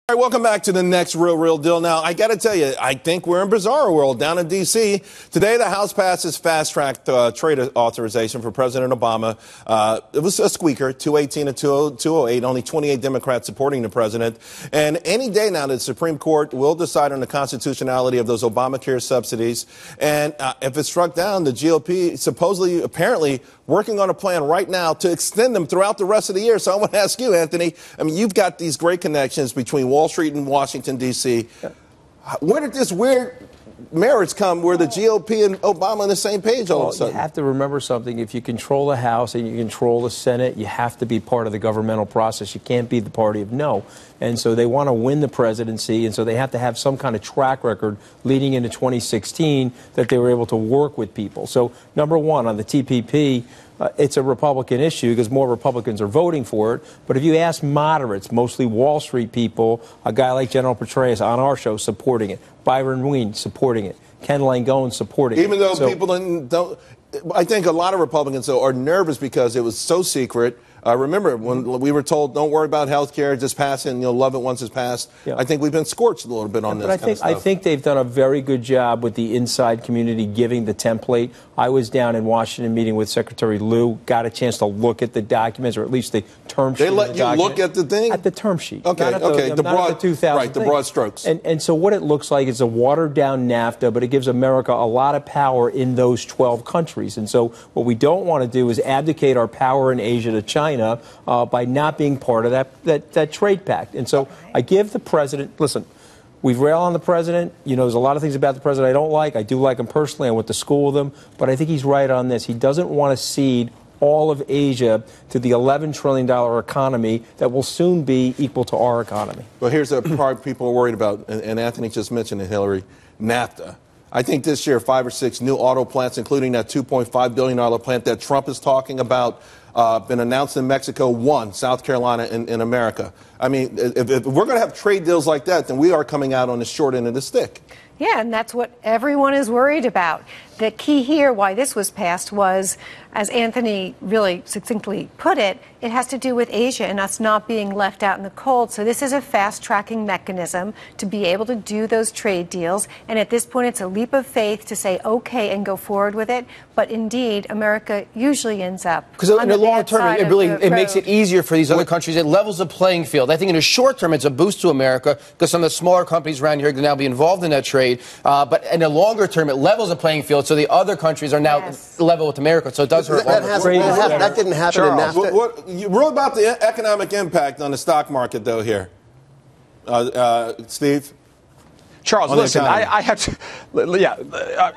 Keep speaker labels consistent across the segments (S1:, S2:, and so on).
S1: All right, welcome back to the next Real Deal. Now, I got to tell you, I think we're in bizarre world down in D.C. Today, the House passes fast-track trade authorization for President Obama. It was a squeaker, 218 to 208, only 28 Democrats supporting the president. And any day now, the Supreme Court will decide on the constitutionality of those Obamacare subsidies. And if it's struck down, the GOP supposedly, apparently, working on a plan right now to extend them throughout the rest of the year. So I want to ask you, Anthony, I mean, you've got these great connections between Wall Street and Washington, D.C. Where did this weird marriage come where the GOP and Obama on the same page all of a sudden?
S2: You have to remember something. If you control the House and you control the Senate, you have to be part of the governmental process. You can't be the party of no. And so they want to win the presidency, and so they have to have some kind of track record leading into 2016 that they were able to work with people. So, number one, on the TPP, it's a Republican issue because more Republicans are voting for it. But if you ask moderates, mostly Wall Street people, a guy like General Petraeus on our show supporting it, Byron Wien supporting it, Ken Langone supporting it.
S1: Even though people don't, I think a lot of Republicans, though, are nervous because it was so secret. Remember, when we were told, don't worry about health care, just pass it and you'll love it once it's passed. Yeah. I think we've been scorched a little bit on this kind of stuff.
S2: I think they've done a very good job with the inside community giving the template. I was down in Washington meeting with Secretary Liu, got a chance to look at the documents, or at least the term sheet.
S1: They let you look at the thing?
S2: At the term sheet.
S1: Okay,
S2: the broad, 2000
S1: right, the broad strokes.
S2: And so what it looks like is a watered-down NAFTA, but it gives America a lot of power in those 12 countries. And so what we don't want to do is abdicate our power in Asia to China by not being part of that trade pact. And so I give the president, listen, we've railed on the president. You know, there's a lot of things about the president I don't like. I do like him personally. I went to school with him. But I think he's right on this. He doesn't want to cede all of Asia to the $11 trillion economy that will soon be equal to our economy.
S1: Well, here's the part people are worried about, and Anthony just mentioned it, Hillary, NAFTA. I think this year 5 or 6 new auto plants, including that $2.5 billion plant that Trump is talking about, been announced in Mexico, 1, South Carolina, in America. I mean, if we're going to have trade deals like that, then we are coming out on the short end of the stick.
S3: Yeah, and that's what everyone is worried about. The key here, why this was passed, was, as Anthony really succinctly put it, it has to do with Asia and us not being left out in the cold. So this is a fast-tracking mechanism to be able to do those trade deals. And at this point, it's a leap of faith to say, okay, and go forward with it. But indeed, America usually ends up
S4: because in the long term, it makes it easier for these other countries. It levels the playing field. I think in the short term, it's a boost to America because some of the smaller companies around here can now be involved in that trade. But in the longer term, it levels the playing field. So the other countries are now level with America. So it does hurt.
S1: That
S5: didn't happen in NAFTA.
S1: What about the economic impact on the stock market, though, here? Steve?
S6: Charles, listen, I have to,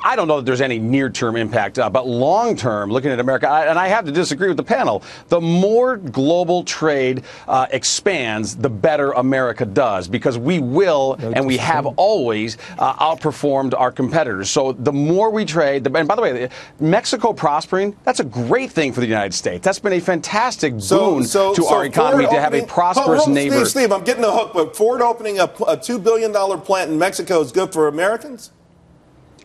S6: I don't know that there's any near-term impact, but long-term, looking at America, and I have to disagree with the panel, the more global trade expands, the better America does, because we will, and we have always, outperformed our competitors. So the more we trade, and by the way, Mexico prospering, that's a great thing for the United States. That's been a fantastic boon to our economy to have a prosperous neighbor.
S1: Steve, I'm getting the hook, but Ford opening a $2 billion plant in Mexico is good for Americans?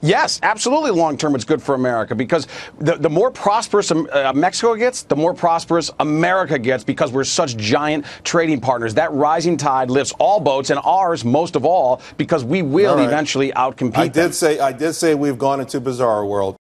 S6: Yes, absolutely. Long term, it's good for America because the more prosperous Mexico gets, the more prosperous America gets because we're such giant trading partners. That rising tide lifts all boats, and ours most of all, because we will eventually outcompete them.
S1: I did say we've gone into bizarre world.